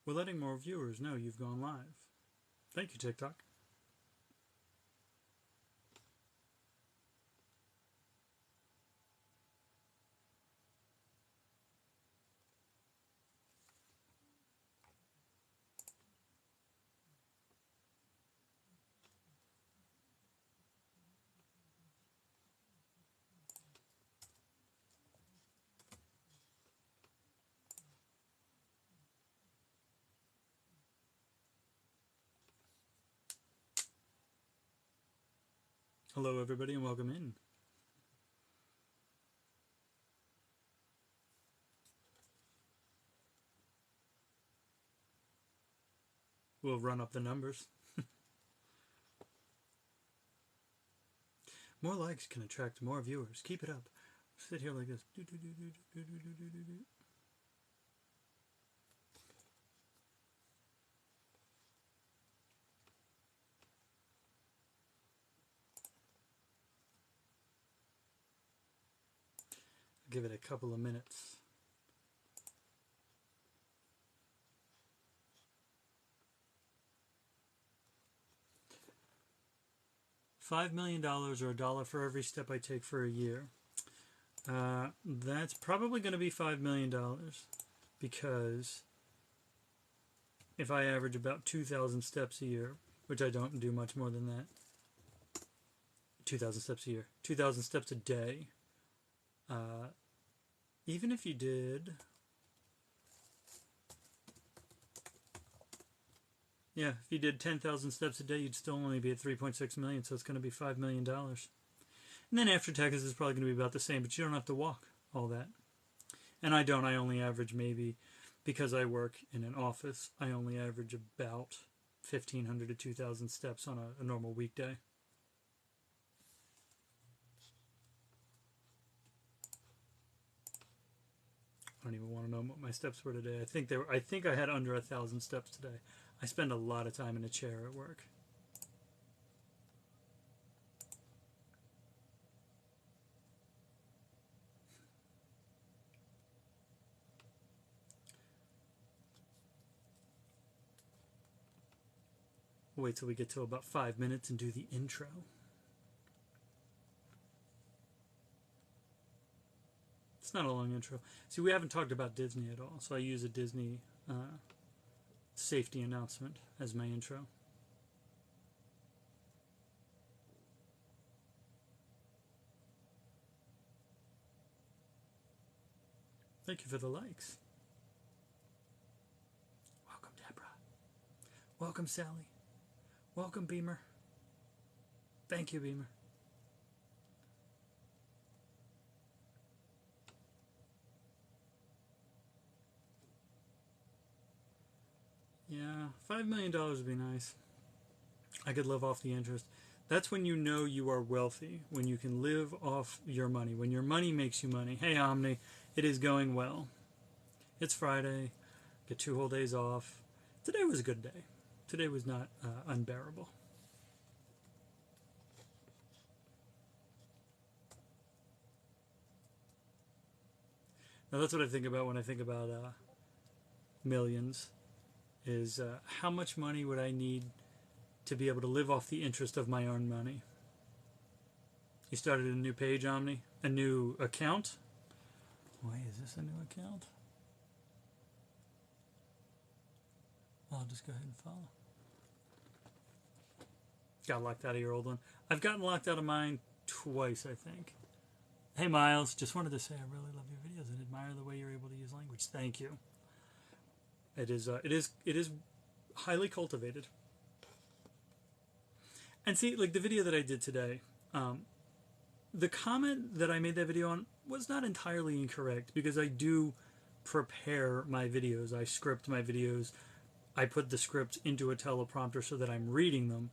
We're letting more viewers know you've gone live. Thank you, TikTok. Hello, everybody, and welcome in. We'll run up the numbers. More likes can attract more viewers. Keep it up. Sit here like this. Give it a couple of minutes. $5 million or $1 for every step I take for a year. That's probably going to be $5 million because if I average about 2,000 steps a year, which I don't do much more than that, 2,000 steps a year, 2,000 steps a day, even if you did, if you did 10,000 steps a day, you'd still only be at 3.6 million, so it's going to be $5 million. And then after taxes, it's probably going to be about the same, but you don't have to walk all that. And I don't. I only average maybe, because I work in an office, I only average about 1,500 to 2,000 steps on a normal weekday. I don't even want to know what my steps were today. I think I had under 1,000 steps today. I spend a lot of time in a chair at work. We'll wait till we get to about 5 minutes and do the intro. It's not a long intro. See, we haven't talked about Disney at all, so I use a Disney safety announcement as my intro. Thank you for the likes. Welcome, Deborah. Welcome, Sally. Welcome, Beamer. Thank you, Beamer. Yeah, $5 million would be nice. I could live off the interest. That's when you know you are wealthy, when you can live off your money, when your money makes you money. Hey, Omni, it is going well. It's Friday. Get 2 whole days off. Today was a good day. Today was not unbearable. Now that's what I think about when I think about millions. Is how much money would I need to be able to live off the interest of my own money? You started a new page, Omni? A new account? Wait, is this a new account? I'll just go ahead and follow. Got locked out of your old one. I've gotten locked out of mine twice, I think. Hey, Miles, just wanted to say I really love your videos and admire the way you're able to use language. Thank you. It is highly cultivated. And see, like the video that I did today, the comment that I made that video on was not entirely incorrect because I do prepare my videos. I script my videos. I put the script into a teleprompter so that I'm reading them.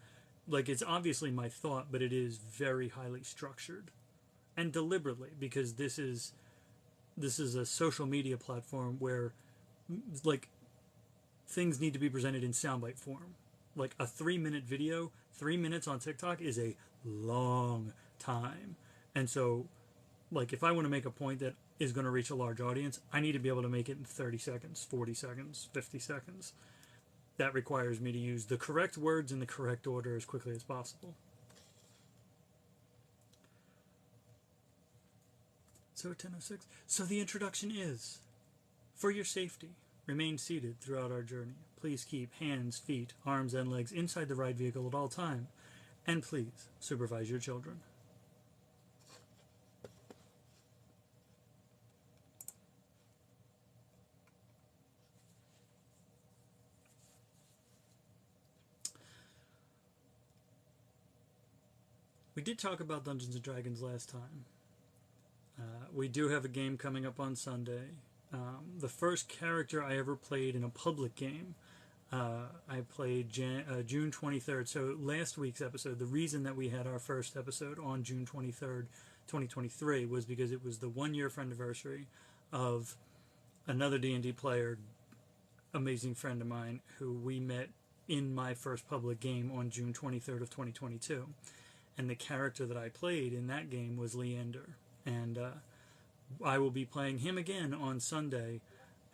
Like, it's obviously my thought, but it is very highly structured. And deliberately, because this is a social media platform where, like, things need to be presented in soundbite form. Like a 3-minute video, 3 minutes on TikTok is a long time. And so, like, if I want to make a point that is going to reach a large audience, I need to be able to make it in 30 seconds, 40 seconds, 50 seconds. That requires me to use the correct words in the correct order as quickly as possible. So at 10:06. So the introduction is, for your safety, remain seated throughout our journey. Please keep hands, feet, arms, and legs inside the ride vehicle at all time. And please supervise your children. We did talk about Dungeons & Dragons last time. We do have a game coming up on Sunday. The first character I ever played in a public game, I played June 23rd. So last week's episode, the reason that we had our first episode on June 23rd, 2023 was because it was the 1-year anniversary of another D&D player, amazing friend of mine, who we met in my first public game on June 23rd of 2022. And the character that I played in that game was Leander. And I will be playing him again on Sunday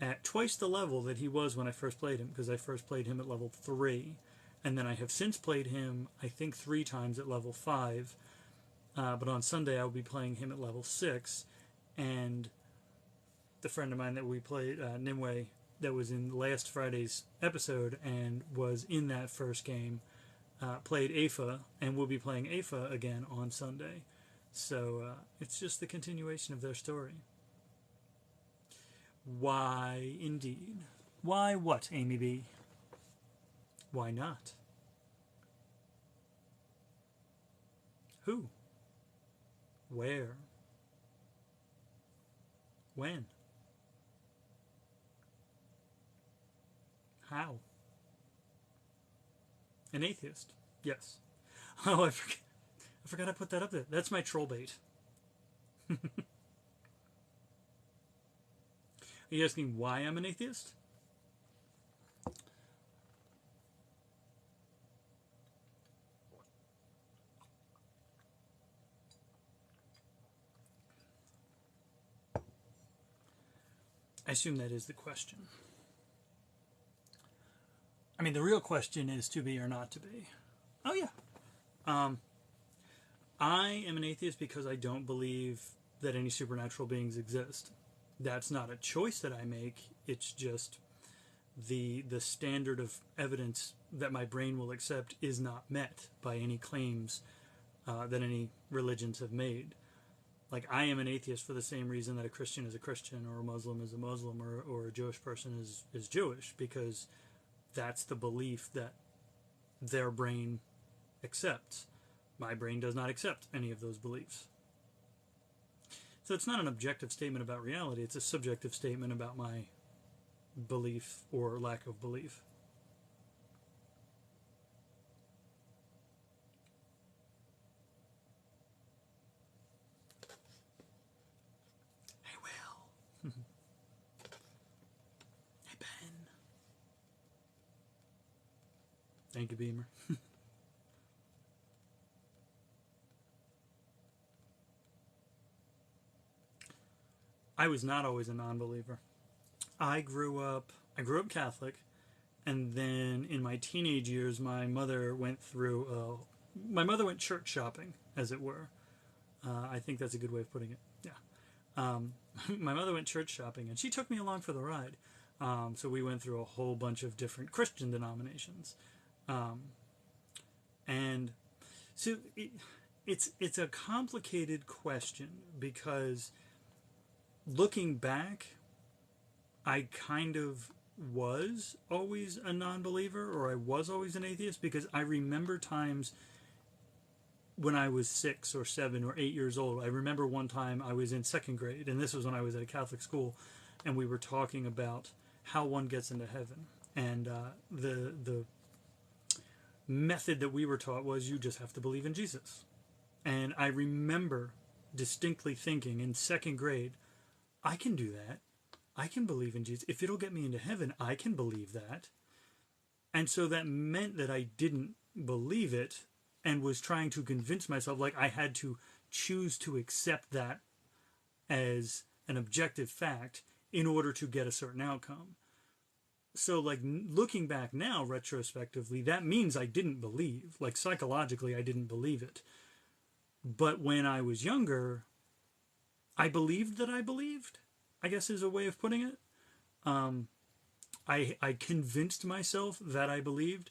at twice the level that he was when I first played him, because I first played him at level 3. And then I have since played him, I think, 3 times at level 5. But on Sunday I will be playing him at level 6. And the friend of mine that we played, Nimue, that was in last Friday's episode and was in that first game, played Afa, and we'll be playing Afa again on Sunday. So it's just the continuation of their story. Why, indeed. Why what, Amy B? Why not? Who? Where? When? How? An atheist. Yes. Oh, I forgot I put that up there. That's my troll bait. Are you asking why I'm an atheist? I assume that is the question. I mean, the real question is to be or not to be. Oh, yeah. I am an atheist because I don't believe that any supernatural beings exist. That's not a choice that I make. It's just the standard of evidence that my brain will accept is not met by any claims that any religions have made. Like, I am an atheist for the same reason that a Christian is a Christian, or a Muslim is a Muslim, or a Jewish person is Jewish, because that's the belief that their brain accepts. My brain does not accept any of those beliefs. So it's not an objective statement about reality, it's a subjective statement about my belief or lack of belief. Hey, Will. Hey, Ben. Thank you, Beamer. I was not always a non-believer. I grew up Catholic, and then in my teenage years, my mother went church shopping, as it were. I think that's a good way of putting it. Yeah. My mother went church shopping, and she took me along for the ride. So we went through a whole bunch of different Christian denominations. And so it's a complicated question, because looking back, I kind of was always a non-believer, or I was always an atheist, because I remember times when I was 6 or 7 or 8 years old. I remember one time I was in 2nd grade, and this was when I was at a Catholic school, and we were talking about how one gets into heaven. And the method that we were taught was, you just have to believe in Jesus. And I remember distinctly thinking in 2nd grade, I can do that. I can believe in Jesus. If it'll get me into heaven, I can believe that. And so that meant that I didn't believe it, and was trying to convince myself, like, I had to choose to accept that as an objective fact in order to get a certain outcome. So, like, looking back now, retrospectively, that means I didn't believe. Like, psychologically, I didn't believe it. But when I was younger, I believed that I believed, I guess is a way of putting it. I convinced myself that I believed,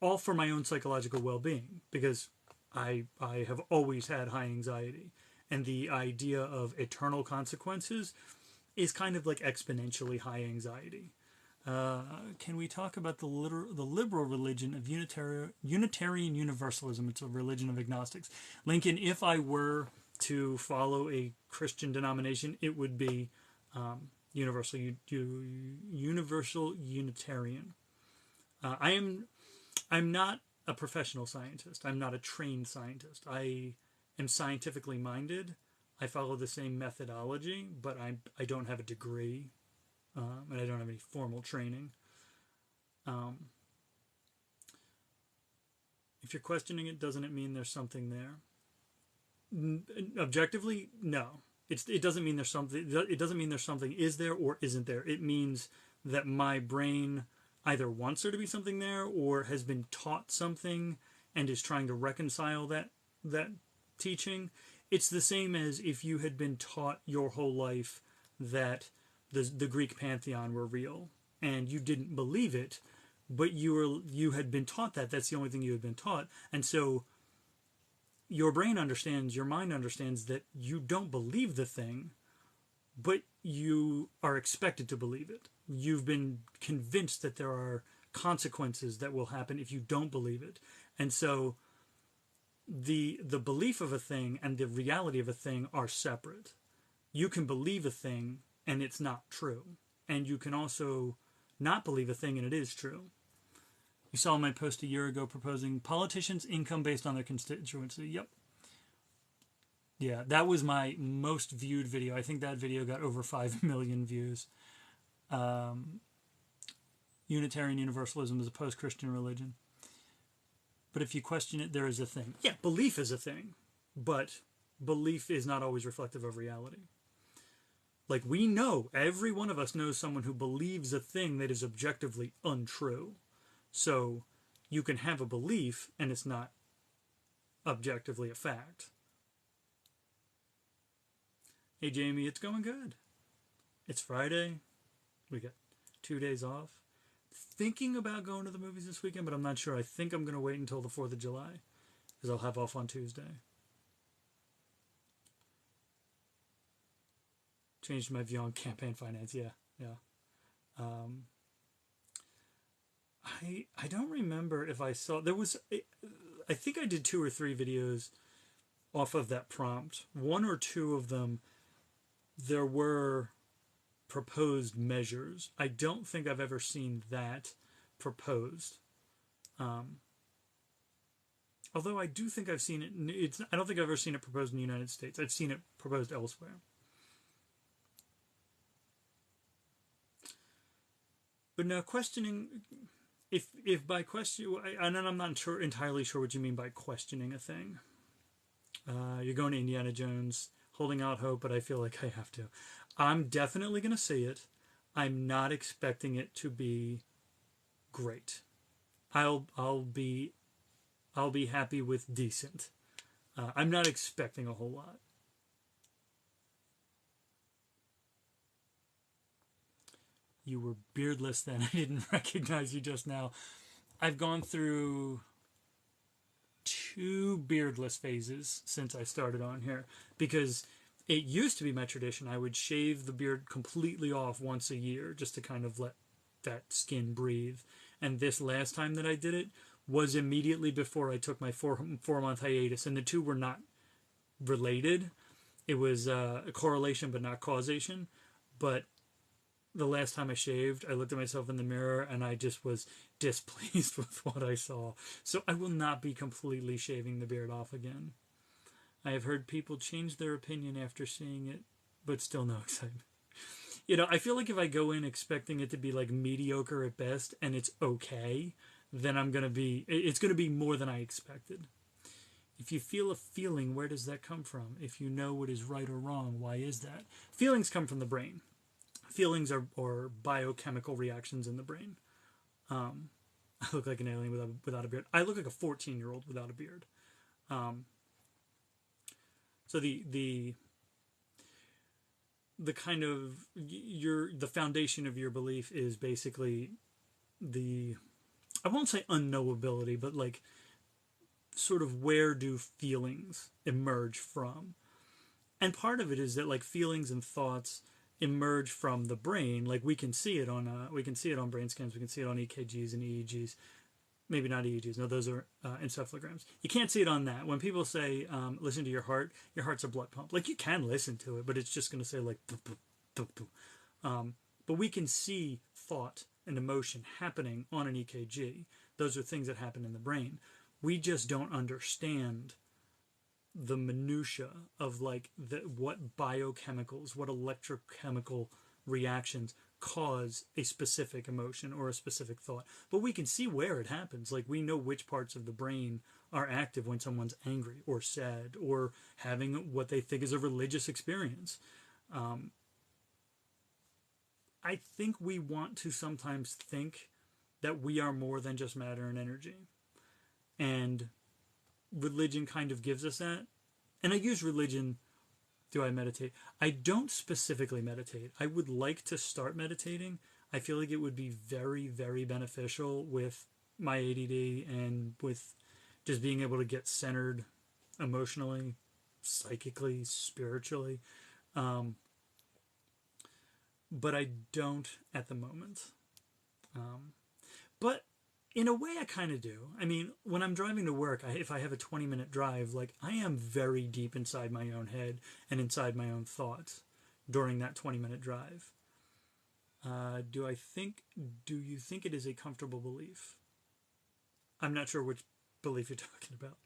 all for my own psychological well-being, because I have always had high anxiety. And the idea of eternal consequences is kind of like exponentially high anxiety. Can we talk about the liberal religion of Unitarian Universalism? It's a religion of agnostics. Lincoln, if I were to follow a Christian denomination, it would be Universal Unitarian. I'm not a professional scientist. I'm not a trained scientist. I am scientifically minded. I follow the same methodology, but I don't have a degree, and I don't have any formal training. If you're questioning it, doesn't it mean there's something there? Objectively, no. It doesn't mean there's something. It doesn't mean there's something is there or isn't there. It means that my brain either wants there to be something there or has been taught something and is trying to reconcile that teaching. It's the same as if you had been taught your whole life that the Greek pantheon were real and you didn't believe it, but you had been taught that. That's the only thing you had been taught. And so your brain understands, your mind understands that you don't believe the thing, but you are expected to believe it. You've been convinced that there are consequences that will happen if you don't believe it. And so the belief of a thing and the reality of a thing are separate. You can believe a thing and it's not true. And you can also not believe a thing and it is true. You saw my post a year ago proposing politicians' income based on their constituency. Yep. Yeah, that was my most viewed video. I think that video got over 5 million views. Unitarian Universalism is a post-Christian religion. But if you question it, there is a thing. Yeah, belief is a thing. But belief is not always reflective of reality. Like, we know, every one of us knows someone who believes a thing that is objectively untrue. So you can have a belief and it's not objectively a fact. Hey Jamie, it's going good. It's Friday. We got 2 days off. Thinking about going to the movies this weekend, but I'm not sure. I think I'm going to wait until the 4th of July because I'll have off on Tuesday. Changed my view on campaign finance. Yeah. I don't remember if I saw, there was, I think I did 2 or 3 videos off of that prompt. 1 or 2 of them, there were proposed measures. I don't think I've ever seen that proposed. Although I do think I've seen it, I don't think I've ever seen it proposed in the United States. I've seen it proposed elsewhere. But now questioning, if by question, and I'm not entirely sure what you mean by questioning a thing. You're going to Indiana Jones, holding out hope, but I feel like I have to. I'm definitely going to see it. I'm not expecting it to be great. I'll be happy with decent. I'm not expecting a whole lot. You were beardless then. I didn't recognize you just now. I've gone through 2 beardless phases since I started on here, because it used to be my tradition. I would shave the beard completely off once a year just to kind of let that skin breathe. And this last time that I did it was immediately before I took my 4-month hiatus, and the 2 were not related. It was a correlation but not causation. But the last time I shaved, I looked at myself in the mirror and I just was displeased with what I saw. So I will not be completely shaving the beard off again. I have heard people change their opinion after seeing it, but still no excitement. You know, I feel like if I go in expecting it to be like mediocre at best and it's okay, then it's going to be more than I expected. If you feel a feeling, where does that come from? If you know what is right or wrong, why is that? Feelings come from the brain. Feelings are biochemical reactions in the brain. I look like an alien without a beard. I look like a 14-year-old without a beard. So the kind of the foundation of your belief is basically the, I won't say unknowability, but like sort of where do feelings emerge from? And part of it is that like feelings and thoughts emerge from the brain. Like we can see it on brain scans, we can see it on EKGs and EEGs. Maybe not EEGs. No, those are encephalograms. You can't see it on that. When people say, listen to your heart's a blood pump. Like you can listen to it, but it's just going to say like, boop, boop, boop, boop. But we can see thought and emotion happening on an EKG. Those are things that happen in the brain. We just don't understand the minutia of like what biochemicals, what electrochemical reactions cause a specific emotion or a specific thought. But we can see where it happens. Like we know which parts of the brain are active when someone's angry or sad or having what they think is a religious experience. I think we want to sometimes think that we are more than just matter and energy. And religion kind of gives us that. And I use religion. Do I meditate? I don't specifically meditate. I would like to start meditating. I feel like it would be very, very beneficial with my ADD and with just being able to get centered emotionally, psychically, spiritually. But I don't at the moment. But in a way, I kind of do. I mean, when I'm driving to work, if I have a 20-minute drive, like I am very deep inside my own head and inside my own thoughts during that 20-minute drive. Do you think it is a comfortable belief? I'm not sure which belief you're talking about.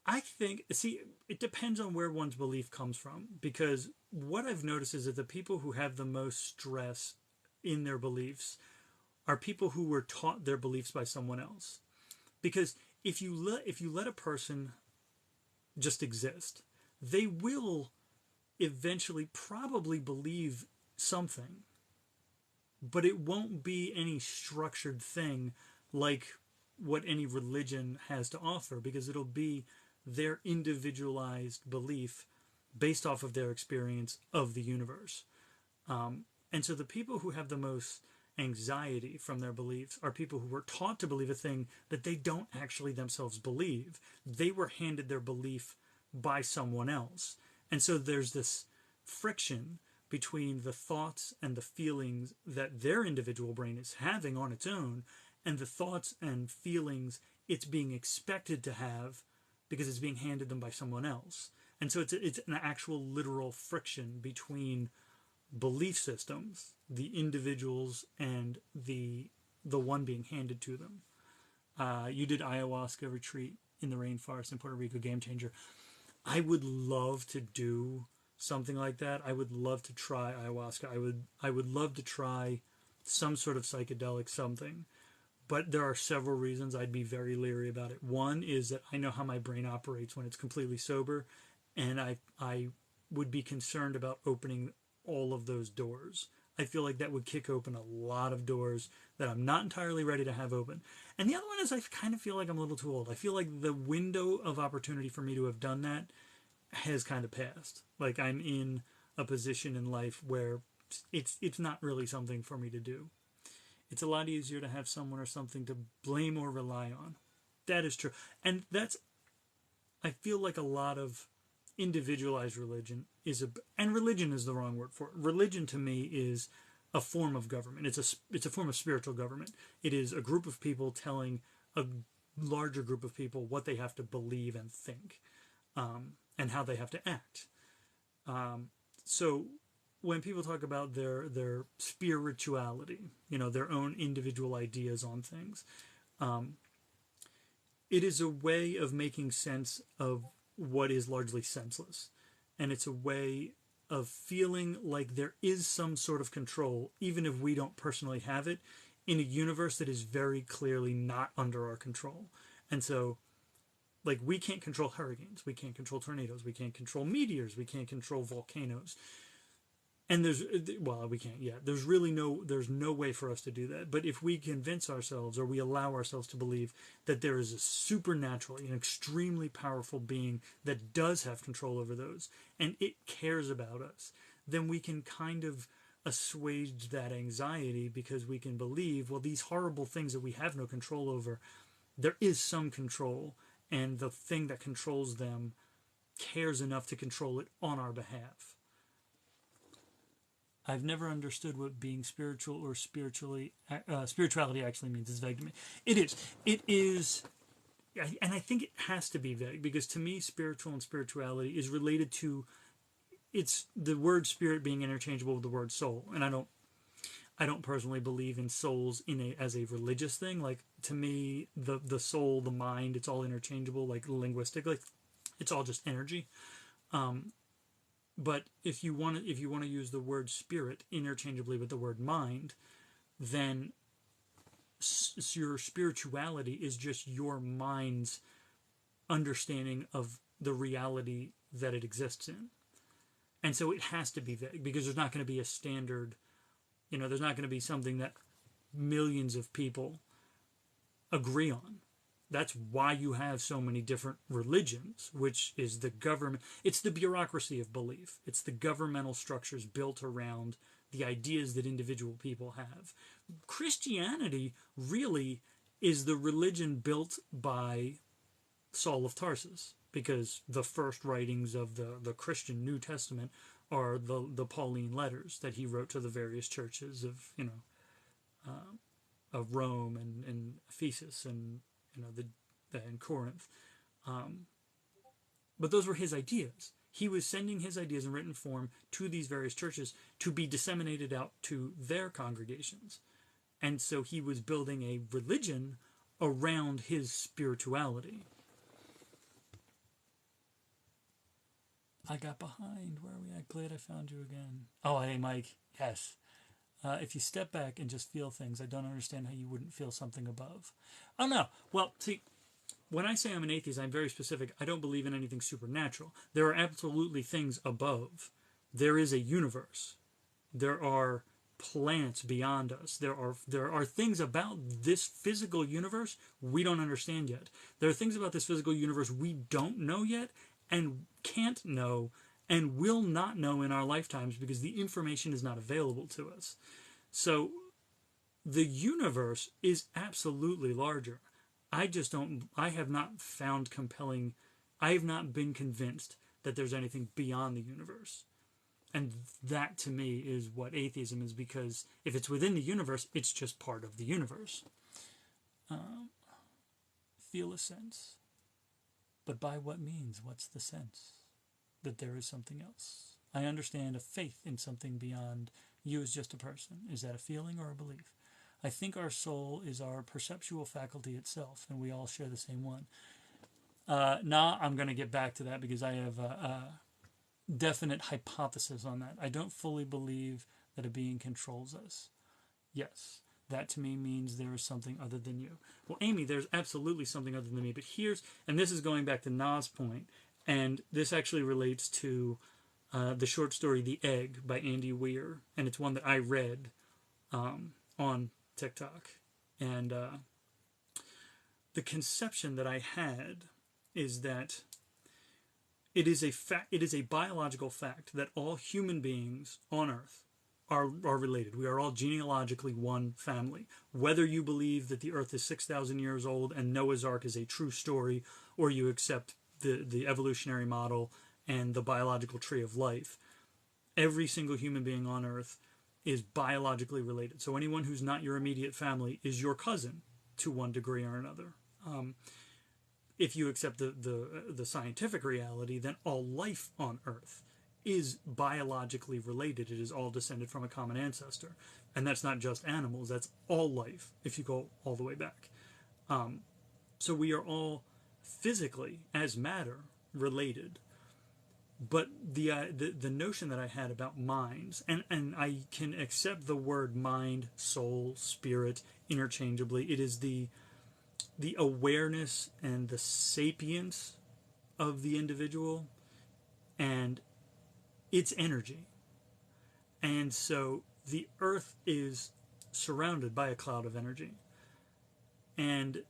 I think, see, it depends on where one's belief comes from, because what I've noticed is that the people who have the most stress in their beliefs are people who were taught their beliefs by someone else. Because if you let a person just exist, they will eventually probably believe something, but it won't be any structured thing like what any religion has to offer, because it'll be their individualized belief based off of their experience of the universe. And so the people who have the most anxiety from their beliefs are people who were taught to believe a thing that they don't actually themselves believe. They were handed their belief by someone else. And so there's this friction between the thoughts and the feelings that their individual brain is having on its own and the thoughts and feelings it's being expected to have because it's being handed them by someone else. And so it's an actual literal friction between belief systems, the individuals, and the one being handed to them. You did ayahuasca retreat in the rainforest in Puerto Rico, game changer. I would love to do something like that. I would love to try ayahuasca. I would love to try some sort of psychedelic something. But there are several reasons I'd be very leery about it. One is that I know how my brain operates when it's completely sober, and I would be concerned about opening all of those doors. I feel like that would kick open a lot of doors that I'm not entirely ready to have open. And the other one is I kind of feel like I'm a little too old. I feel like the window of opportunity for me to have done that has kind of passed. Like I'm in a position in life where it's not really something for me to do. It's a lot easier to have someone or something to blame or rely on. That is true. And I feel like a lot of individualized religion and religion is the wrong word for it. Religion to me is a form of government. It's a form of spiritual government. It is a group of people telling a larger group of people what they have to believe and think, and how they have to act. So when people talk about their spirituality, their own individual ideas on things, it is a way of making sense of what is largely senseless. And it's a way of feeling like there is some sort of control, even if we don't personally have it, in a universe that is very clearly not under our control. And so, like, we can't control hurricanes, we can't control tornadoes, we can't control meteors, we can't control volcanoes. And we can't yet. There's no way for us to do that. But if we convince ourselves, or we allow ourselves to believe that there is a supernaturally, an extremely powerful being that does have control over those, and it cares about us, then we can kind of assuage that anxiety, because we can believe, well, these horrible things that we have no control over, there is some control, and the thing that controls them cares enough to control it on our behalf. I've never understood what being spiritual or spirituality actually means. It's vague to me. It is. It is, and I think it has to be vague, because to me, spiritual and spirituality is related to, it's the word spirit being interchangeable with the word soul. And I don't personally believe in souls as a religious thing. Like, to me, the soul, the mind, it's all interchangeable. Like, linguistically, it's all just energy. But if you want to use the word spirit interchangeably with the word mind, then your spirituality is just your mind's understanding of the reality that it exists in. And so it has to be vague, because there's not going to be a standard, there's not going to be something that millions of people agree on. That's why you have so many different religions, which is the government. It's the bureaucracy of belief. It's the governmental structures built around the ideas that individual people have. Christianity really is the religion built by Saul of Tarsus, because the first writings of the Christian New Testament are the Pauline letters that he wrote to the various churches of Rome and Ephesus and in Corinth. But those were his ideas. He was sending his ideas in written form to these various churches to be disseminated out to their congregations. And so he was building a religion around his spirituality. I got behind. Where are we at? Glad I found you again. Oh, hey, Mike. Yes. If you step back and just feel things, I don't understand how you wouldn't feel something above. Oh, no. Well, see, when I say I'm an atheist, I'm very specific. I don't believe in anything supernatural. There are absolutely things above. There is a universe. There are planets beyond us. There are things about this physical universe we don't understand yet. There are things about this physical universe we don't know yet, and can't know, and will not know in our lifetimes, because the information is not available to us. So the universe is absolutely larger. I have not found compelling, I have not been convinced that there's anything beyond the universe. And that, to me, is what atheism is, because if it's within the universe, it's just part of the universe. Feel a sense. But by what means? What's the sense? That there is something else. I understand a faith in something beyond you as just a person. Is that a feeling or a belief? I think our soul is our perceptual faculty itself, and we all share the same one. I'm going to get back to that, because I have a definite hypothesis on that. I don't fully believe that a being controls us. Yes. That to me means there is something other than you. Well, Amy, there's absolutely something other than me. But and this is going back to Na's point, and this actually relates to the short story The Egg by Andy Weir, and it's one that I read on TikTok. And the conception that I had is that it is a biological fact that all human beings on Earth are related. We are all genealogically one family. Whether you believe that the Earth is 6,000 years old and Noah's Ark is a true story, or you accept the evolutionary model and the biological tree of life, every single human being on Earth is biologically related. So anyone who's not your immediate family is your cousin to one degree or another. If you accept the scientific reality, then all life on Earth is biologically related. It is all descended from a common ancestor. And that's not just animals, that's all life, if you go all the way back. So we are all physically, as matter, related. But the notion that I had about minds, and I can accept the word mind, soul, spirit interchangeably. It is the the awareness and the sapience of the individual and its energy. And so the earth is surrounded by a cloud of energy. And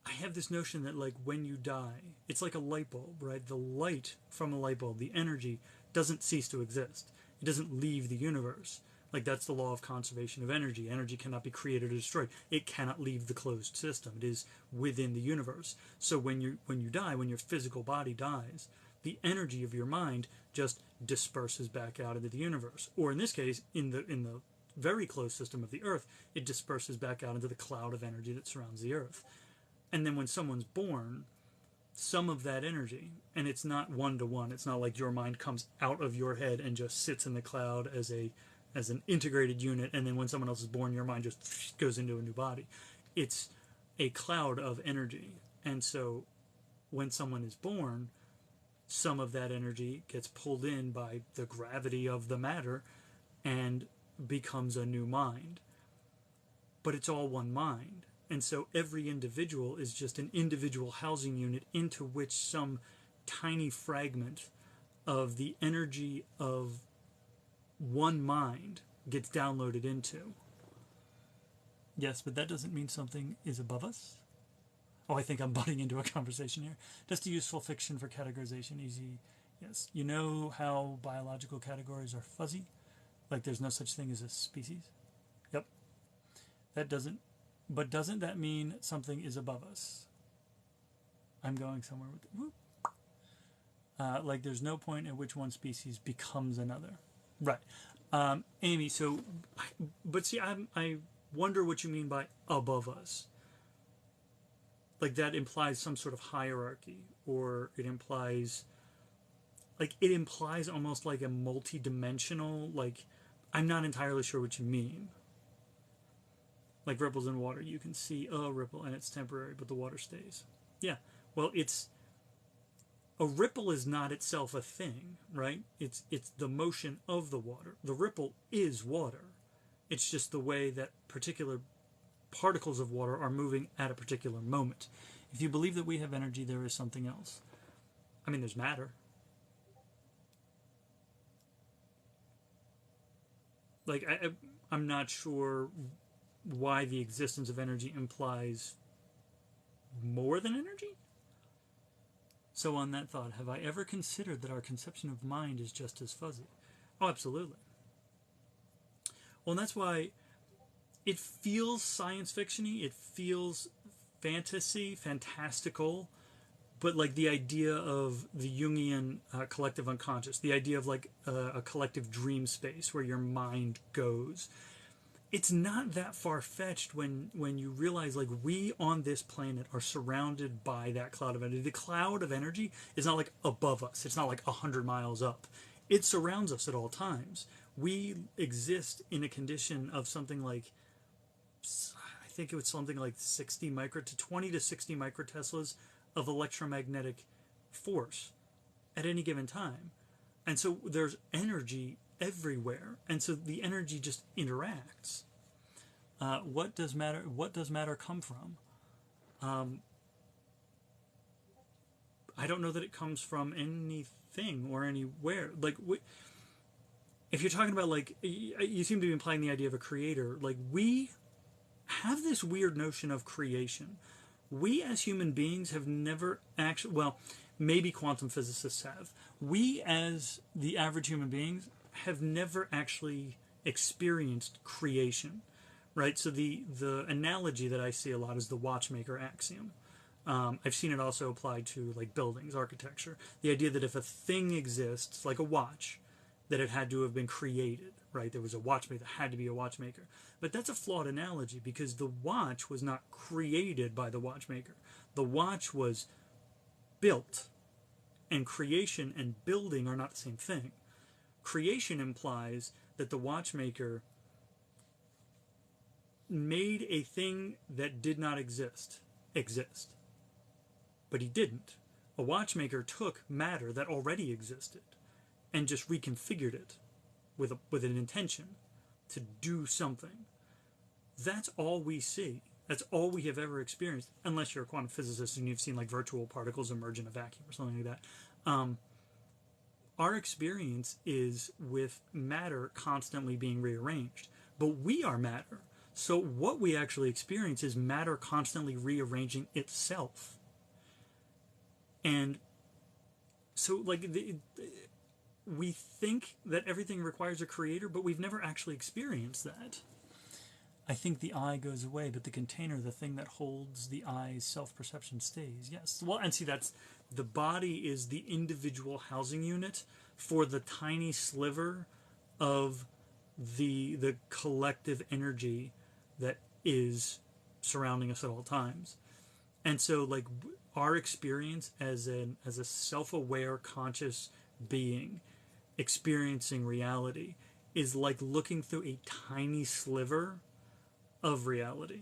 I have this notion that, like, when you die, it's like a light bulb, right? The light from a light bulb, the energy, doesn't cease to exist. It doesn't leave the universe. Like, that's the law of conservation of energy. Energy cannot be created or destroyed. It cannot leave the closed system. It is within the universe. So when you die, when your physical body dies, the energy of your mind just disperses back out into the universe. Or in this case, in the very closed system of the earth, it disperses back out into the cloud of energy that surrounds the earth. And then when someone's born, some of that energy, and it's not one-to-one, it's not like your mind comes out of your head and just sits in the cloud as an integrated unit, and then when someone else is born, your mind just goes into a new body. It's a cloud of energy. And so when someone is born, some of that energy gets pulled in by the gravity of the matter and becomes a new mind. But it's all one mind. And so every individual is just an individual housing unit into which some tiny fragment of the energy of one mind gets downloaded into. Yes, but that doesn't mean something is above us. Oh, I think I'm butting into a conversation here. Just a useful fiction for categorization. Easy. Yes. You know how biological categories are fuzzy? Like there's no such thing as a species? Yep. But doesn't that mean something is above us? I'm going somewhere with it. Like there's no point at which one species becomes another. Right. Amy, so, but see, I wonder what you mean by above us. Like that implies some sort of hierarchy, or it implies almost like a multi-dimensional, like, I'm not entirely sure what you mean. Like ripples in water, you can see a ripple and it's temporary, but the water stays. Yeah, well, a ripple is not itself a thing, right? It's the motion of the water. The ripple is water. It's just the way that particular particles of water are moving at a particular moment. If you believe that we have energy, there is something else. I mean, there's matter. Like, I'm not sure why the existence of energy implies more than energy. So on that thought, have I ever considered that our conception of mind is just as fuzzy? Oh, absolutely. Well, and that's why it feels science fiction-y, it feels fantastical, but like the idea of the Jungian collective unconscious, the idea of like a collective dream space where your mind goes. It's not that far-fetched when you realize, like, we on this planet are surrounded by that cloud of energy. The cloud of energy is not like above us. It's not like 100 miles up. It surrounds us at all times. We exist in a condition of something like, I think it was something like 20 to 60 microteslas of electromagnetic force at any given time. And so there's energy everywhere, and so the energy just interacts. What does matter come from? I don't know that it comes from anything or anywhere. Like, if you're talking about, like, you seem to be implying the idea of a creator. Like, we have this weird notion of creation. We as human beings have never actually, well, maybe quantum physicists have. We as the average human beings have never actually experienced creation, right? So the analogy that I see a lot is the watchmaker axiom. I've seen it also applied to like buildings, architecture. The idea that if a thing exists, like a watch, that it had to have been created, right? There was a watchmaker, there had to be a watchmaker. But that's a flawed analogy because the watch was not created by the watchmaker. The watch was built, and creation and building are not the same thing. Creation implies that the watchmaker made a thing that did not exist. But he didn't. A watchmaker took matter that already existed and just reconfigured it with an intention to do something. That's all we see That's all we have ever experienced, unless you're a quantum physicist and you've seen like virtual particles emerge in a vacuum or something like that. Our experience is with matter constantly being rearranged, but we are matter. So what we actually experience is matter constantly rearranging itself. And so like we think that everything requires a creator, but we've never actually experienced that. I think the I goes away, but the container, the thing that holds the I's self-perception stays. Yes. Well, and see, that's the body is the individual housing unit for the tiny sliver of the collective energy that is surrounding us at all times. And so like our experience as a self-aware conscious being experiencing reality is like looking through a tiny sliver of reality,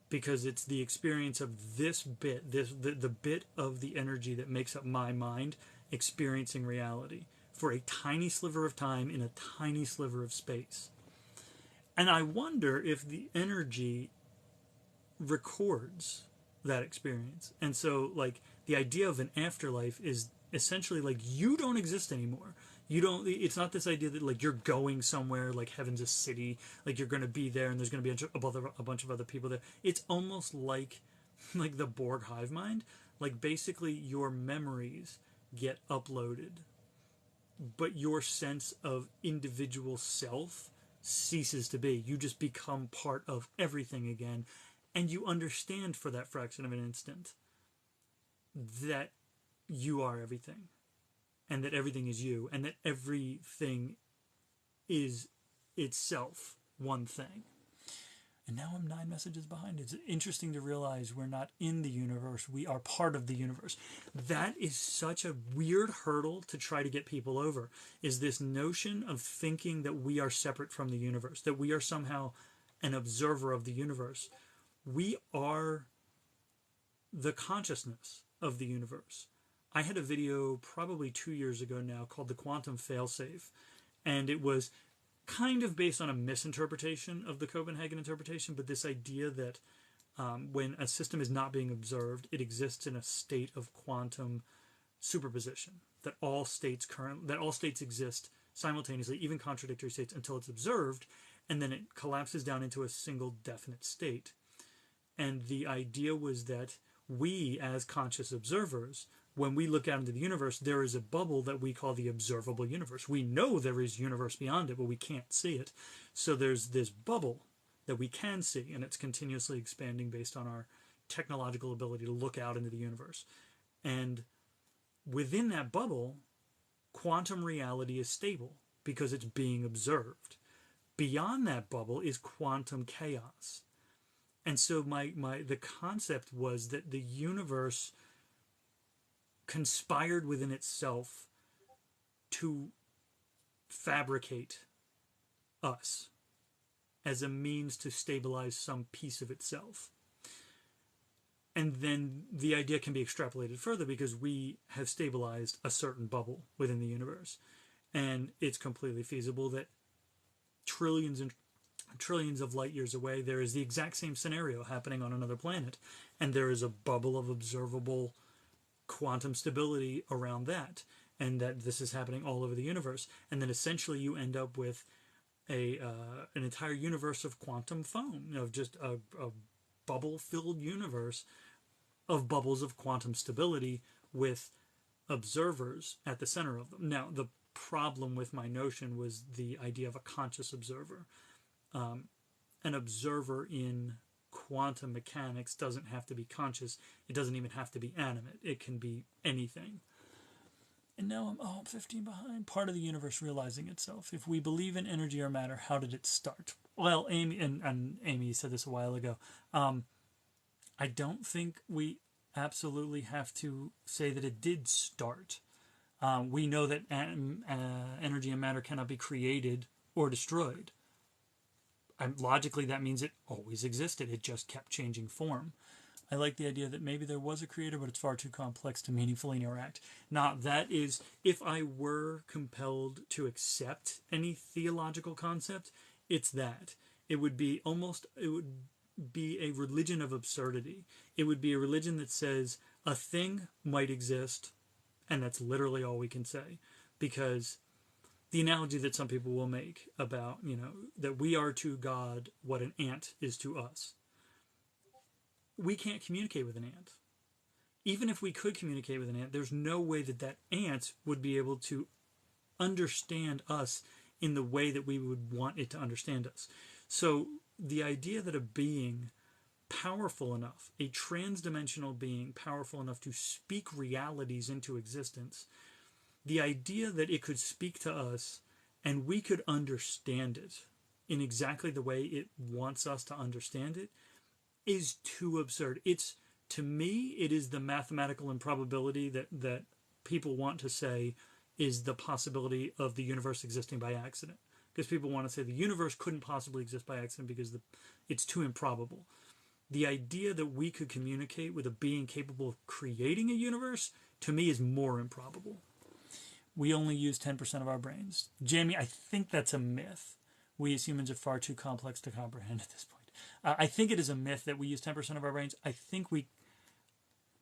because it's the experience of this bit, the bit of the energy that makes up my mind experiencing reality for a tiny sliver of time in a tiny sliver of space. And I wonder if the energy records that experience. And so like the idea of an afterlife is essentially like you don't exist anymore. You don't, it's not this idea that like you're going somewhere, like heaven's a city, like you're going to be there and there's going to be a bunch of other people there. It's almost like the Borg hive mind. Like basically your memories get uploaded, but your sense of individual self ceases to be. You just become part of everything again, and you understand for that fraction of an instant that you are everything, and that everything is you, and that everything is itself one thing. And now I'm 9 messages behind. It's interesting to realize we're not in the universe. We are part of the universe. That is such a weird hurdle to try to get people over, is this notion of thinking that we are separate from the universe, that we are somehow an observer of the universe. We are the consciousness of the universe. I had a video probably 2 years ago now called The Quantum Failsafe, and it was kind of based on a misinterpretation of the Copenhagen interpretation, but this idea that when a system is not being observed, it exists in a state of quantum superposition, that all states exist simultaneously, even contradictory states, until it's observed, and then it collapses down into a single definite state. And the idea was that we, as conscious observers, when we look out into the universe, there is a bubble that we call the observable universe. We know there is universe beyond it, but we can't see it. So there's this bubble that we can see, and it's continuously expanding based on our technological ability to look out into the universe. And within that bubble, quantum reality is stable because it's being observed. Beyond that bubble is quantum chaos. And so the concept was that the universe conspired within itself to fabricate us as a means to stabilize some piece of itself. And then the idea can be extrapolated further because we have stabilized a certain bubble within the universe. And it's completely feasible that trillions and trillions of light years away, there is the exact same scenario happening on another planet. And there is a bubble of observable quantum stability around that, and that this is happening all over the universe. And then essentially you end up with an entire universe of quantum foam, of just a bubble-filled universe of bubbles of quantum stability with observers at the center of them. Now, the problem with my notion was the idea of a conscious observer. An observer in quantum mechanics doesn't have to be conscious. It doesn't even have to be animate. It can be anything. And now I'm 15 behind. Part of the universe realizing itself. If we believe in energy or matter, how did it start? Well, Amy, and Amy said this a while ago. I don't think we absolutely have to say that it did start. We know that energy and matter cannot be created or destroyed. Logically, that means it always existed. It just kept changing form. I like the idea that maybe there was a creator, but it's far too complex to meaningfully interact. Now, that is, if I were compelled to accept any theological concept, it's that. It would be a religion of absurdity. It would be a religion that says a thing might exist, and that's literally all we can say. Because the analogy that some people will make about, that we are to God what an ant is to us. We can't communicate with an ant. Even if we could communicate with an ant, there's no way that that ant would be able to understand us in the way that we would want it to understand us. So the idea that a being powerful enough, a trans-dimensional being powerful enough to speak realities into existence, the idea that it could speak to us and we could understand it in exactly the way it wants us to understand it is too absurd. To me, it is the mathematical improbability that people want to say is the possibility of the universe existing by accident. Because people want to say the universe couldn't possibly exist by accident because it's too improbable. The idea that we could communicate with a being capable of creating a universe, to me, is more improbable. We only use 10% of our brains. Jamie, I think that's a myth. We as humans are far too complex to comprehend at this point. I think it is a myth that we use 10% of our brains. I think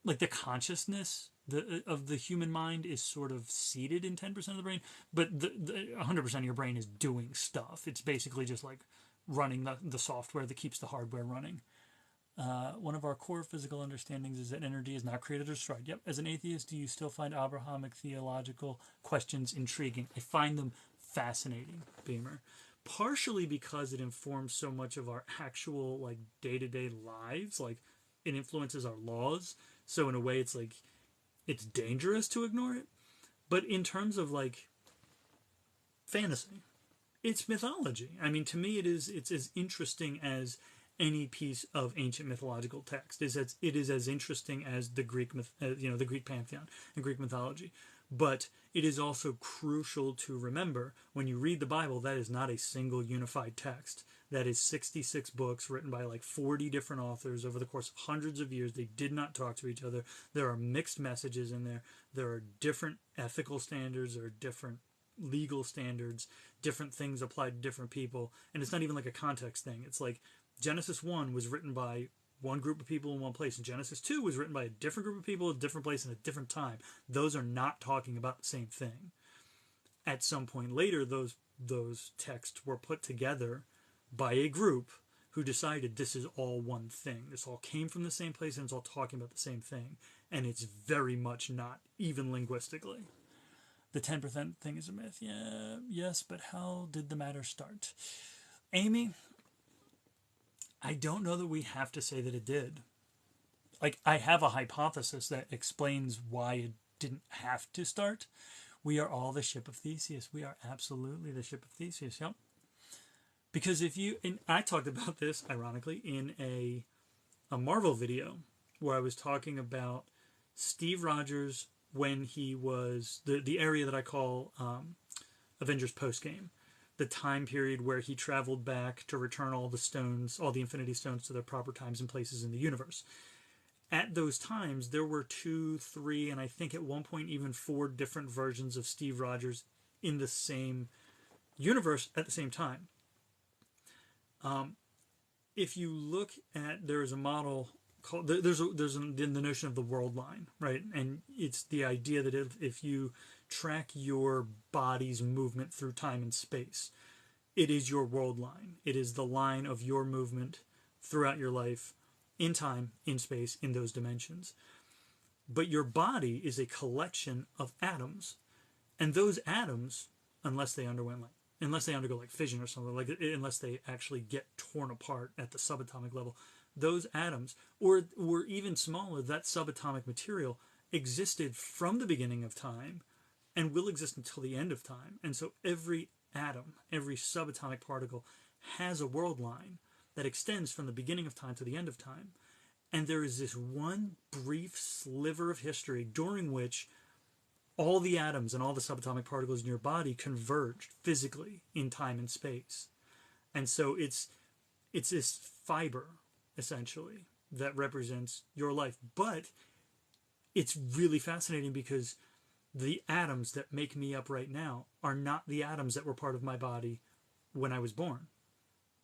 the consciousness of the human mind is sort of seated in 10% of the brain, but the 100% of your brain is doing stuff. It's basically just like running the software that keeps the hardware running. One of our core physical understandings is that energy is not created or destroyed. Yep. As an atheist, do you still find Abrahamic theological questions intriguing? I find them fascinating, Beamer. Partially because it informs so much of our actual day-to-day lives. It influences our laws. So in a way, it's dangerous to ignore it. But in terms of fantasy, it's mythology. I mean, to me, it's as interesting as any piece of ancient mythological text. It is as interesting as the Greek the Greek pantheon and Greek mythology. But it is also crucial to remember when you read the Bible, that is not a single unified text. That is 66 books written by 40 different authors over the course of hundreds of years. They did not talk to each other. There are mixed messages in there. There are different ethical standards. There are different legal standards. Different things apply to different people. And it's not even a context thing. It's Genesis 1 was written by one group of people in one place, and Genesis 2 was written by a different group of people, a different place, and a different time. Those are not talking about the same thing. At some point later, those texts were put together by a group who decided this is all one thing. This all came from the same place, and it's all talking about the same thing. And it's very much not, even linguistically. The 10% thing is a myth. Yeah, yes, but how did the matter start? Amy, I don't know that we have to say that it did. I have a hypothesis that explains why it didn't have to start. We are all the ship of Theseus. We are absolutely the ship of Theseus, yep. Because and I talked about this, ironically, in a Marvel video where I was talking about Steve Rogers when he was, the area that I call Avengers Postgame. The time period where he traveled back to return all the Infinity Stones to their proper times and places in the universe. At those times, there were 2, 3, and I think at one point even 4 different versions of Steve Rogers in the same universe at the same time. If you look at, there's a model called, there's the notion of the world line, right? And it's the idea that if you track your body's movement through time and space, it is your world line. It is the line of your movement throughout your life, in time, in space, in those dimensions. But your body is a collection of atoms, and those atoms, unless they undergo fission or something, unless they actually get torn apart at the subatomic level, those atoms, or even smaller, that subatomic material existed from the beginning of time and will exist until the end of time. And so every atom, every subatomic particle has a world line that extends from the beginning of time to the end of time. And there is this one brief sliver of history during which all the atoms and all the subatomic particles in your body converged physically in time and space. And so it's this fiber, essentially, that represents your life. But it's really fascinating because the atoms that make me up right now are not the atoms that were part of my body when I was born.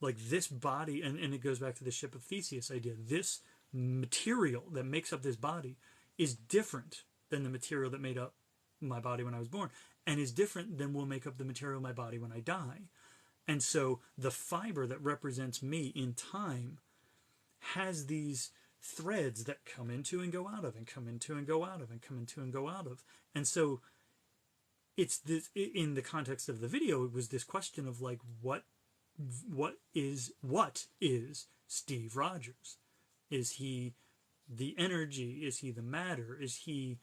Like this body, and it goes back to the ship of Theseus idea. This material that makes up this body is different than the material that made up my body when I was born, and is different than will make up the material of my body when I die. And so the fiber that represents me in time has these threads that come into and go out of, and come into and go out of, and come into and go out of. And so it's this, in the context of the video, it was this question of like, what is Steve Rogers? Is he the energy? Is he the matter? Is he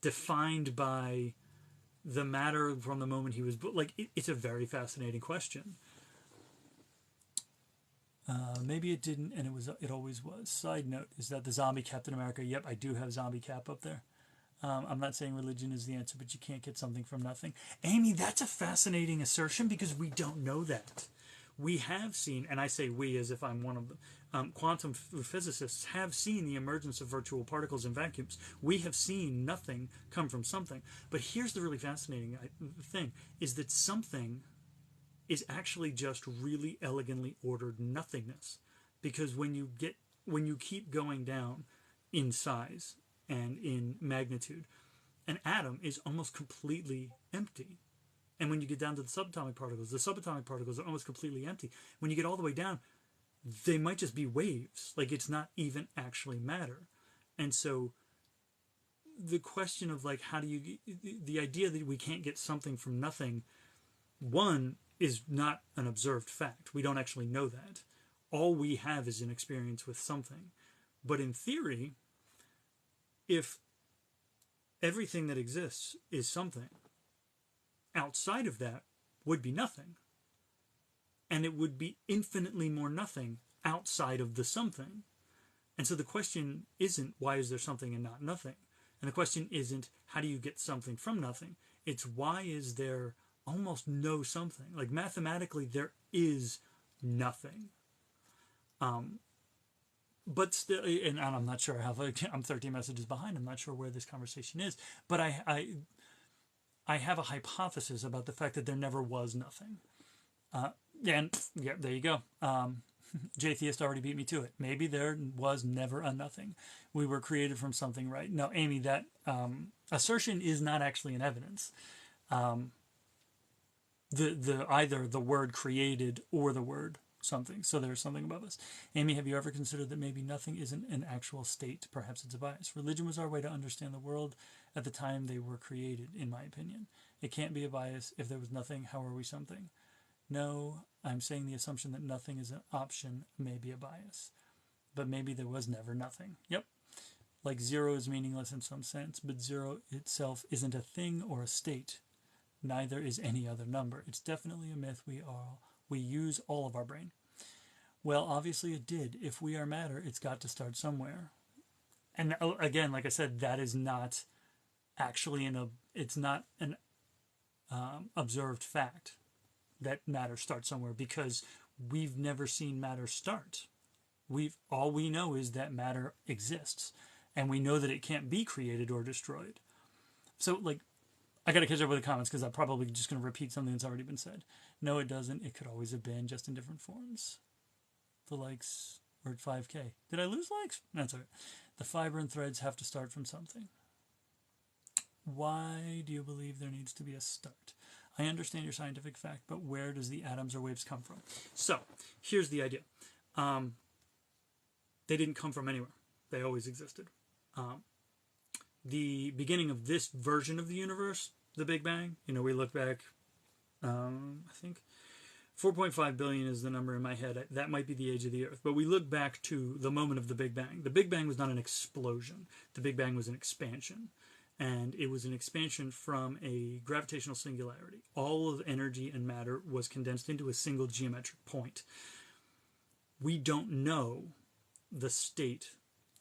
defined by the matter from the moment he was like? It's a very fascinating question. Maybe it didn't, and it always was. Side note, is that the zombie Captain America? Yep, I do have zombie Cap up there. I'm not saying religion is the answer, but you can't get something from nothing. Amy, that's a fascinating assertion because we don't know that. We have seen, and I say we as if I'm one of them, quantum physicists have seen the emergence of virtual particles in vacuums. We have seen nothing come from something. But here's the really fascinating thing, is that something is actually just really elegantly ordered nothingness. Because when you keep going down in size and in magnitude, an atom is almost completely empty. And when you get down to the subatomic particles are almost completely empty. When you get all the way down, they might just be waves. Like it's not even actually matter. And so the question of like, how do you, the idea that we can't get something from nothing, one, is not an observed fact. We don't actually know that. All we have is an experience with something. But in theory, if everything that exists is something, outside of that would be nothing. And it would be infinitely more nothing outside of the something. And so the question isn't, why is there something and not nothing? And the question isn't, how do you get something from nothing? It's, why is there almost no something? Like mathematically, there is nothing. But still, and I'm not sure how, I'm 13 messages behind. I'm not sure where this conversation is. But I have a hypothesis about the fact that there never was nothing. And yeah, there you go. J-theist already beat me to it. Maybe there was never a nothing. We were created from something, right? No, Amy, that assertion is not actually an evidence. Either the word created or the word something. So there's something above us. Amy, have you ever considered that maybe nothing isn't an actual state? Perhaps it's a bias. Religion was our way to understand the world at the time they were created, in my opinion. It can't be a bias. If there was nothing, how are we something? No, I'm saying the assumption that nothing is an option may be a bias. But maybe there was never nothing. Yep. Like zero is meaningless in some sense, but zero itself isn't a thing or a state. Neither is any other number. It's definitely a myth. We use all of our brain. Well, obviously it did. If we are matter, it's got to start somewhere. And again, like I said, that is not actually it's not an observed fact that matter starts somewhere, because we've never seen matter start. All we know is that matter exists, and we know that it can't be created or destroyed. So, like, I got to catch up with the comments because I'm probably just going to repeat something that's already been said. No, it doesn't. It could always have been, just in different forms. The likes are at 5K. Did I lose likes? That's all right. The fiber and threads have to start from something. Why do you believe there needs to be a start? I understand your scientific fact, but where does the atoms or waves come from? So, here's the idea. They didn't come from anywhere. They always existed. The beginning of this version of the universe, the Big Bang, we look back, I think 4.5 billion is the number in my head. That might be the age of the Earth. But we look back to the moment of the Big Bang. The Big Bang was not an explosion. The Big Bang was an expansion. And it was an expansion from a gravitational singularity. All of energy and matter was condensed into a single geometric point. We don't know the state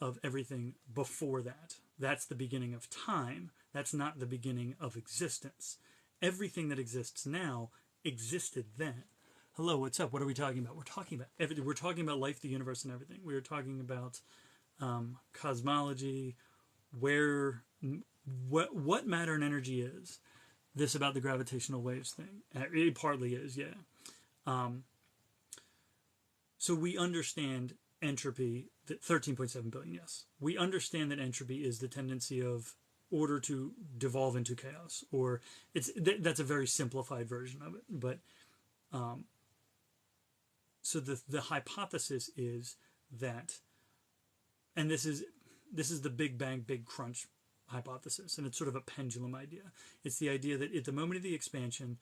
of everything before that. That's the beginning of time. That's not the beginning of existence. Everything that exists now existed then. Hello, what's up? What are we talking about? We're talking about everything. We're talking about life, the universe, and everything. We're talking about cosmology, what matter and energy is. This about the gravitational waves thing. It partly is, yeah. So we understand entropy, 13.7 billion, yes. We understand that entropy is the tendency of order to devolve into chaos, or that's a very simplified version of it. But so the hypothesis is that, and this is the Big Bang Big Crunch hypothesis, and it's sort of a pendulum idea. It's the idea that at the moment of the expansion,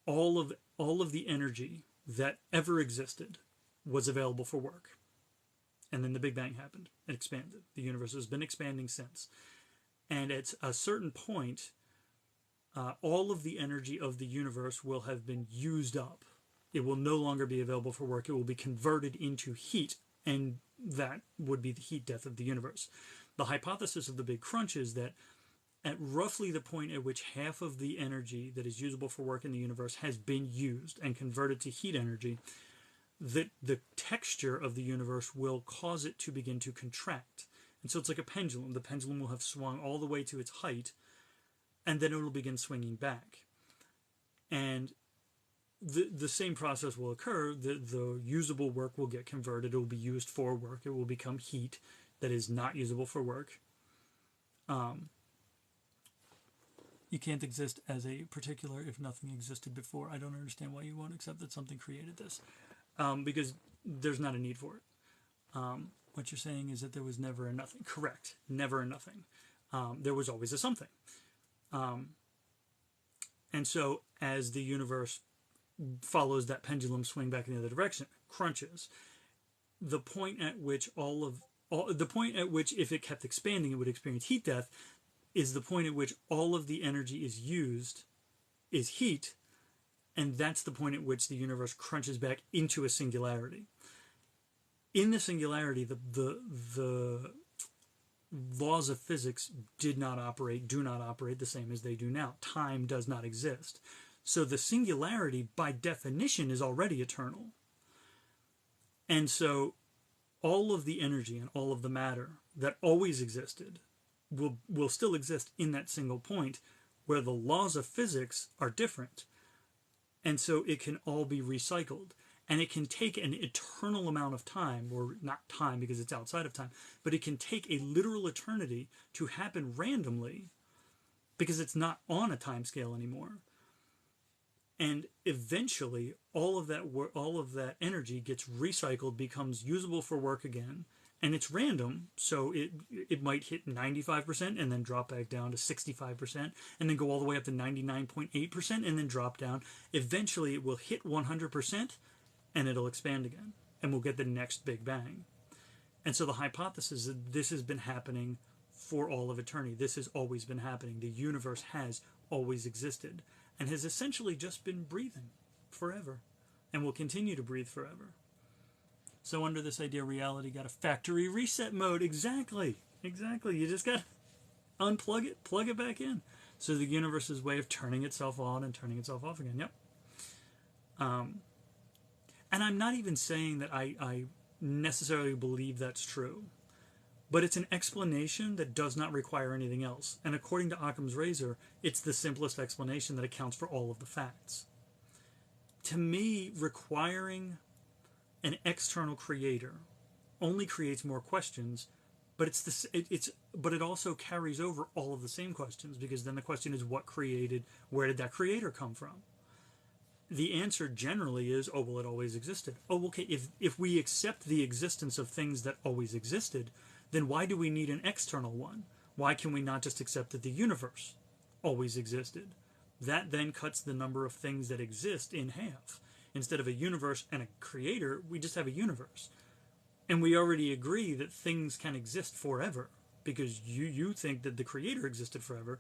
all of the energy that ever existed was available for work. And then the Big Bang happened and expanded. The universe has been expanding since. And at a certain point, all of the energy of the universe will have been used up. It will no longer be available for work. It will be converted into heat, and that would be the heat death of the universe. The hypothesis of the Big Crunch is that at roughly the point at which half of the energy that is usable for work in the universe has been used and converted to heat energy, that the texture of the universe will cause it to begin to contract. And so it's like a pendulum. The pendulum will have swung all the way to its height, and then it will begin swinging back. And the same process will occur. The usable work will get converted. It will be used for work. It will become heat that is not usable for work. You can't exist as a particular if nothing existed before. I don't understand why you won't accept that something created this. Because there's not a need for it. What you're saying is that there was never a nothing. Correct. Never a nothing. There was always a something. And so as the universe follows that pendulum swing back in the other direction, crunches, the point at which the point at which if it kept expanding it would experience heat death is the point at which all of the energy is used is heat, and that's the point at which the universe crunches back into a singularity. In the singularity, the laws of physics do not operate the same as they do now. Time does not exist. So the singularity, by definition, is already eternal. And so all of the energy and all of the matter that always existed will still exist in that single point where the laws of physics are different. And so it can all be recycled. And it can take an eternal amount of time, or not time because it's outside of time, but it can take a literal eternity to happen randomly because it's not on a time scale anymore. And eventually all of that energy gets recycled, becomes usable for work again, and it's random, so it might hit 95% and then drop back down to 65% and then go all the way up to 99.8% and then drop down. Eventually it will hit 100% and it'll expand again, and we'll get the next Big Bang. And so the hypothesis is that this has been happening for all of eternity. This has always been happening. The universe has always existed and has essentially just been breathing forever and will continue to breathe forever. So under this idea, reality got a factory reset mode. Exactly. You just got to unplug it, plug it back in. So the universe's way of turning itself on and turning itself off again. Yep. And I'm not even saying that I necessarily believe that's true. But it's an explanation that does not require anything else. And according to Occam's razor, it's the simplest explanation that accounts for all of the facts. To me, requiring an external creator only creates more questions, but it also carries over all of the same questions, because then the question is, what created? Where did that creator come from? The answer generally is, oh, well, it always existed. Oh, okay, if we accept the existence of things that always existed, then why do we need an external one? Why can we not just accept that the universe always existed? That then cuts the number of things that exist in half. Instead of a universe and a creator, we just have a universe. And we already agree that things can exist forever, because you think that the creator existed forever,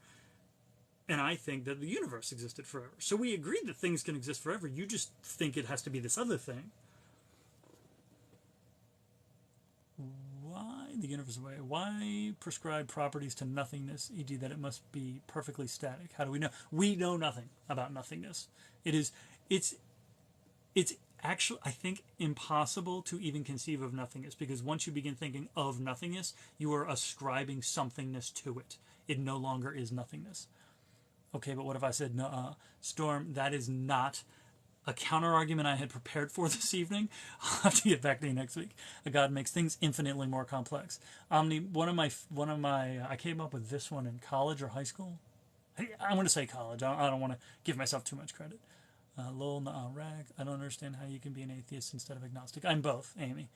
and I think that the universe existed forever. So we agree that things can exist forever. You just think it has to be this other thing. Why the universe away? Why prescribe properties to nothingness, e.g. that it must be perfectly static? How do we know? We know nothing about nothingness. It's actually, I think, impossible to even conceive of nothingness, because once you begin thinking of nothingness, you are ascribing somethingness to it. It no longer is nothingness. Okay, but what if I said, no, Storm, that is not a counter argument I had prepared for this evening. I'll have to get back to you next week. A God makes things infinitely more complex. One of my I came up with this one in college or high school. I'm going to say college. I don't want to give myself too much credit. Lol, rag. I don't understand how you can be an atheist instead of agnostic. I'm both, Amy.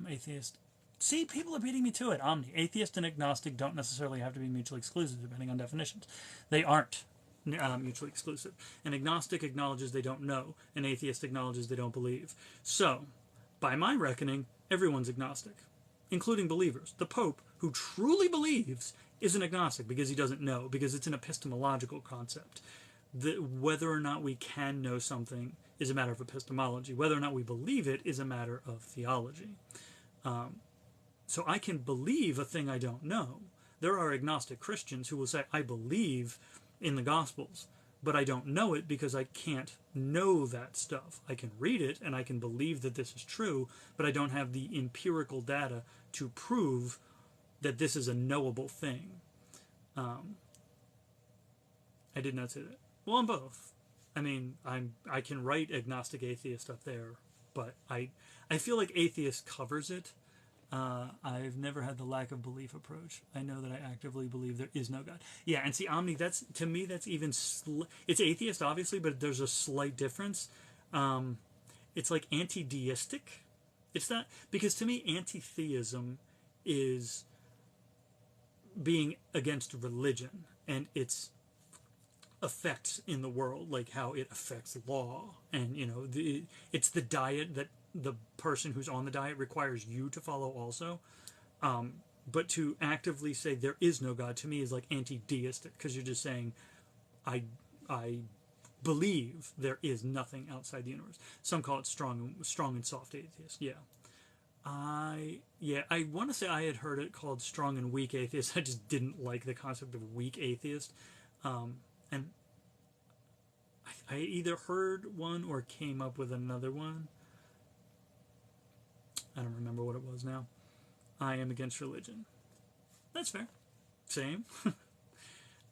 Atheist. See, people are beating me to it. Omni. Atheist and agnostic don't necessarily have to be mutually exclusive, depending on definitions. They aren't mutually exclusive. An agnostic acknowledges they don't know. An atheist acknowledges they don't believe. So, by my reckoning, everyone's agnostic, including believers. The Pope, who truly believes, is an agnostic because he doesn't know, because it's an epistemological concept. Whether or not we can know something is a matter of epistemology. Whether or not we believe it is a matter of theology. So I can believe a thing I don't know. There are agnostic Christians who will say, I believe in the Gospels, but I don't know it because I can't know that stuff. I can read it and I can believe that this is true, but I don't have the empirical data to prove that this is a knowable thing. I did not say that. Well, I'm both. I mean, I can write agnostic atheist up there, but I feel like atheist covers it. I've never had the lack of belief approach. I know that I actively believe there is no God. Yeah, and see, Omni, to me, that's even... it's atheist, obviously, but there's a slight difference. It's like anti-deistic. It's not... because to me, anti-theism is being against religion and its effects in the world, like how it affects law. And, you know, it's the diet that the person who's on the diet requires you to follow also. But to actively say there is no God, to me, is like anti-deistic, because you're just saying, I believe there is nothing outside the universe. Some call it strong and soft atheist. Yeah. I want to say I had heard it called strong and weak atheist. I just didn't like the concept of weak atheist. And I either heard one or came up with another one. I don't remember what it was now. I am against religion. That's fair. Same.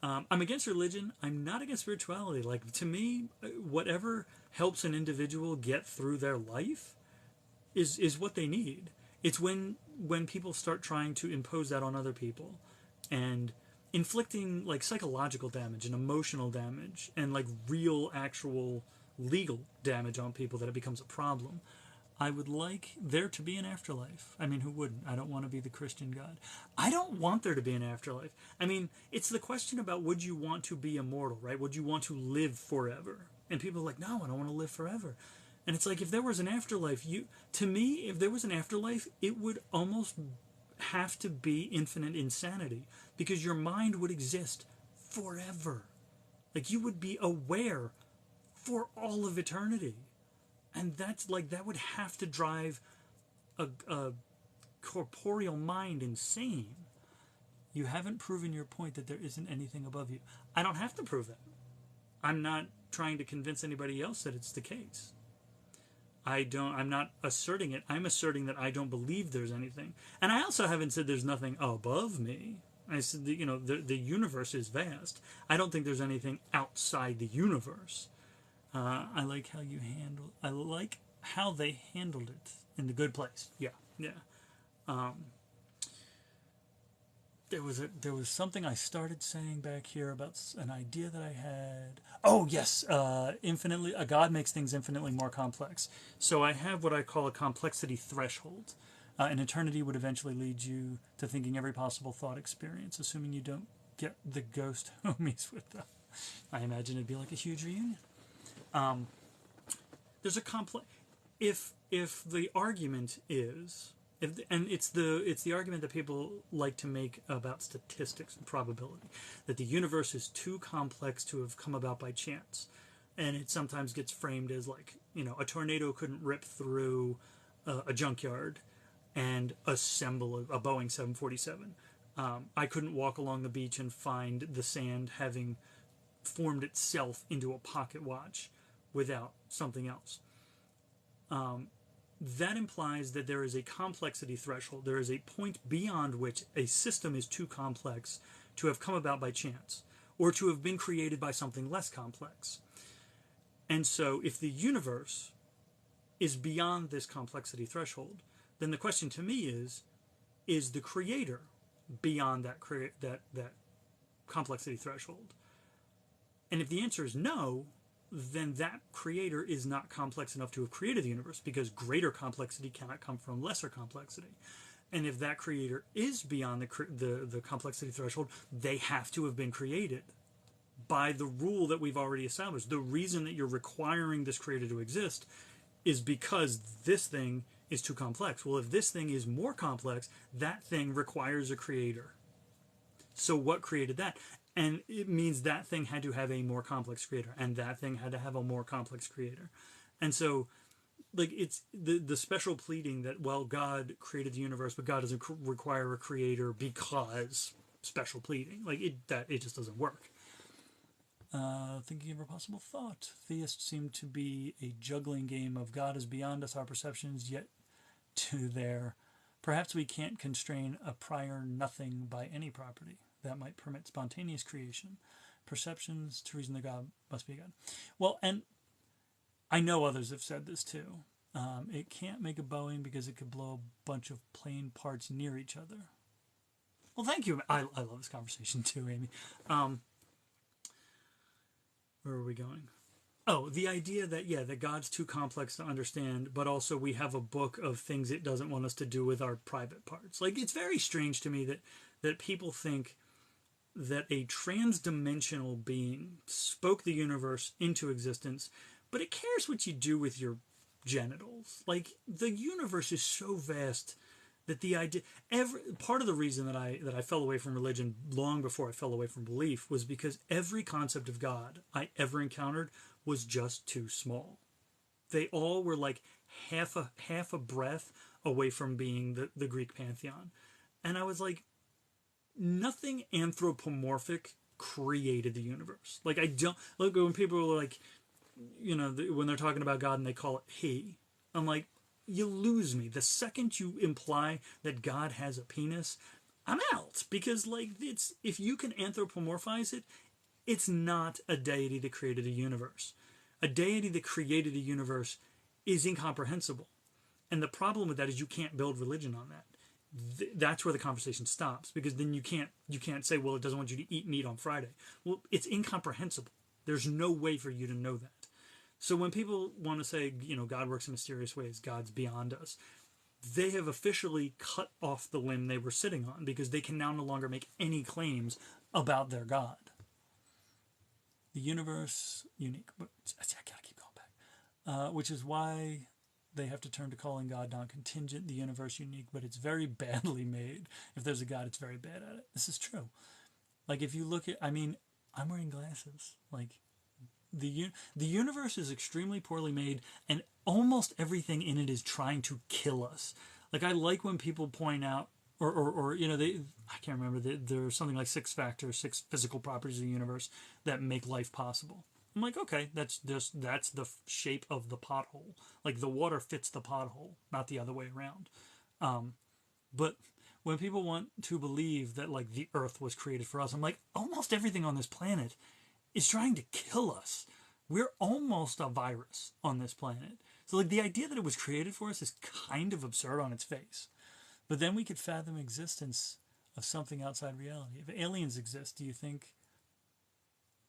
I'm against religion. I'm not against spirituality. Like, to me, whatever helps an individual get through their life is what they need. It's when people start trying to impose that on other people and inflicting, like, psychological damage and emotional damage and, like, real, actual legal damage on people that it becomes a problem. I would like there to be an afterlife. I mean, who wouldn't? I don't want to be the Christian God. I don't want there to be an afterlife. I mean, it's the question about, would you want to be immortal, right? Would you want to live forever? And people are like, no, I don't want to live forever. And it's like, if there was an afterlife, to me, if there was an afterlife, it would almost have to be infinite insanity, because your mind would exist forever. Like, you would be aware for all of eternity. And that's like, that would have to drive a corporeal mind insane. You haven't proven your point that there isn't anything above you. I don't have to prove that. I'm not trying to convince anybody else that it's the case. I'm not asserting it. I'm asserting that I don't believe there's anything. And I also haven't said there's nothing above me. I said that, you know, the universe is vast. I don't think there's anything outside the universe. I like how they handled it in The Good Place. Yeah. There was something I started saying back here about an idea that I had. Oh yes, infinitely. A God makes things infinitely more complex. So I have what I call a complexity threshold. An eternity would eventually lead you to thinking every possible thought experience, assuming you don't get the ghost homies with them. I imagine it'd be like a huge reunion. There's a complex. If the argument is, and it's the argument that people like to make about statistics and probability, that the universe is too complex to have come about by chance, and it sometimes gets framed as like, you know, a tornado couldn't rip through a junkyard and assemble a Boeing 747. I couldn't walk along the beach and find the sand having formed itself into a pocket watch without something else. That implies that there is a complexity threshold. There is a point beyond which a system is too complex to have come about by chance, or to have been created by something less complex. And so if the universe is beyond this complexity threshold, then the question to me is the creator beyond that complexity threshold? And if the answer is no, then that creator is not complex enough to have created the universe, because greater complexity cannot come from lesser complexity. And if that creator is beyond the complexity threshold, they have to have been created by the rule that we've already established. The reason that you're requiring this creator to exist is because this thing is too complex. Well, if this thing is more complex, that thing requires a creator. So what created that? And it means that thing had to have a more complex creator, and that thing had to have a more complex creator. And so, like, it's the special pleading that, well, God created the universe, but God doesn't require a creator because special pleading. Like, it just doesn't work. Thinking of a possible thought. Theists seem to be a juggling game of God is beyond us, our perceptions, yet to their... Perhaps we can't constrain a prior nothing by any property that might permit spontaneous creation. Perceptions to reason that God must be God. Well, and I know others have said this too. It can't make a Boeing because it could blow a bunch of plane parts near each other. Well, thank you. I love this conversation too, Amy. Where are we going? Oh, the idea that, yeah, that God's too complex to understand, but also we have a book of things it doesn't want us to do with our private parts. Like, it's very strange to me that people think that a trans-dimensional being spoke the universe into existence, but it cares what you do with your genitals. Like, the universe is so vast that the idea... part of the reason that I fell away from religion long before I fell away from belief was because every concept of God I ever encountered was just too small. They all were like half a breath away from being the Greek pantheon. And I was like, nothing anthropomorphic created the universe. Like, I don't... Look, when people are like, you know, when they're talking about God and they call it he, I'm like, you lose me. The second you imply that God has a penis, I'm out. Because, like, it's... If you can anthropomorphize it, it's not a deity that created a universe. A deity that created a universe is incomprehensible. And the problem with that is you can't build religion on that. That's where the conversation stops, because then you can't say, well, it doesn't want you to eat meat on Friday. Well, it's incomprehensible. There's no way for you to know that. So when people want to say, you know, God works in mysterious ways, God's beyond us, they have officially cut off the limb they were sitting on, because they can now no longer make any claims about their God. The universe unique, but I gotta keep going back, which is why they have to turn to calling God non-contingent. The universe unique, but it's very badly made. If there's a God, it's very bad at it. This is true. Like, if you look at, I mean, I'm wearing glasses. Like, the universe is extremely poorly made, and almost everything in it is trying to kill us. Like, I like when people point out, or you know, I can't remember, there's something like 6 physical properties of the universe that make life possible. I'm like, okay, that's the shape of the pothole. Like, the water fits the pothole, not the other way around. But when people want to believe that, like, the earth was created for us, I'm like, almost everything on this planet is trying to kill us. We're almost a virus on this planet. So, like, the idea that it was created for us is kind of absurd on its face. But then we could fathom existence of something outside reality. If aliens exist, do you think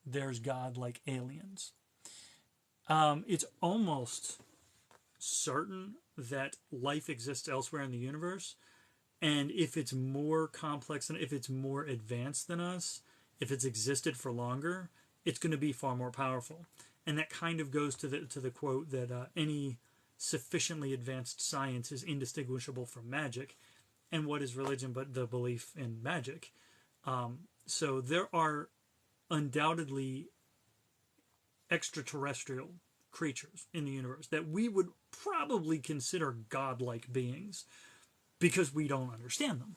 there's God like aliens? It's almost certain that life exists elsewhere in the universe, and if it's more complex and if it's more advanced than us, if it's existed for longer, it's going to be far more powerful. And that kind of goes to the quote that any sufficiently advanced science is indistinguishable from magic. And what is religion but the belief in magic? So there are undoubtedly extraterrestrial creatures in the universe that we would probably consider godlike beings because we don't understand them.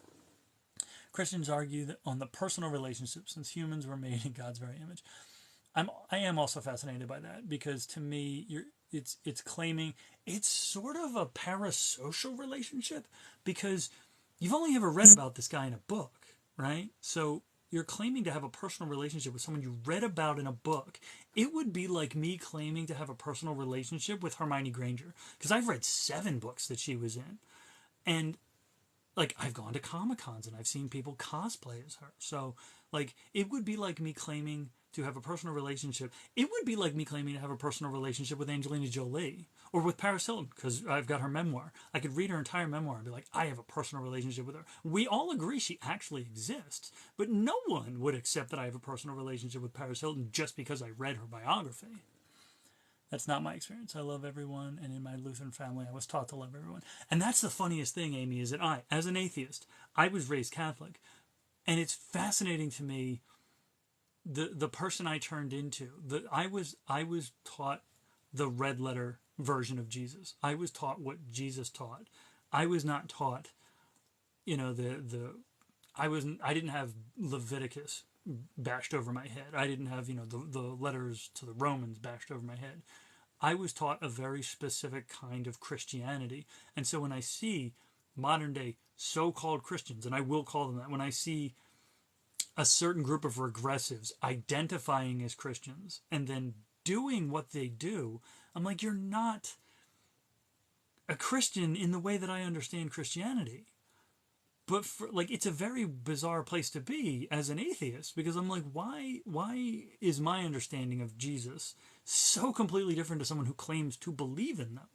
Christians argue that on the personal relationship, since humans were made in God's very image. I am also fascinated by that, because to me, it's claiming it's sort of a parasocial relationship, because you've only ever read about this guy in a book, right? So you're claiming to have a personal relationship with someone you read about in a book. It would be like me claiming to have a personal relationship with Hermione Granger, because I've read 7 books that she was in, and like I've gone to Comic-Cons and I've seen people cosplay as her. So like it would be like me claiming to have a personal relationship. It would be like me claiming to have a personal relationship with Angelina Jolie or with Paris Hilton, because I've got her memoir. I could read her entire memoir and be like, I have a personal relationship with her. We all agree she actually exists, but no one would accept that I have a personal relationship with Paris Hilton just because I read her biography. That's not my experience. I love everyone, and in my Lutheran family, I was taught to love everyone. And that's the funniest thing, Amy, is that I, as an atheist, I was raised Catholic, and it's fascinating to me the person I turned into. I was taught the red letter version of Jesus. I was taught what Jesus taught. I was not taught, you know, I didn't have Leviticus bashed over my head. I didn't have, you know, the letters to the Romans bashed over my head. I was taught a very specific kind of Christianity. And so when I see modern day so-called Christians, and I will call them that, when I see a certain group of regressives identifying as Christians and then doing what they do, I'm like, you're not a Christian in the way that I understand Christianity. But for, like, it's a very bizarre place to be as an atheist, because I'm like, why is my understanding of Jesus so completely different to someone who claims to believe in them?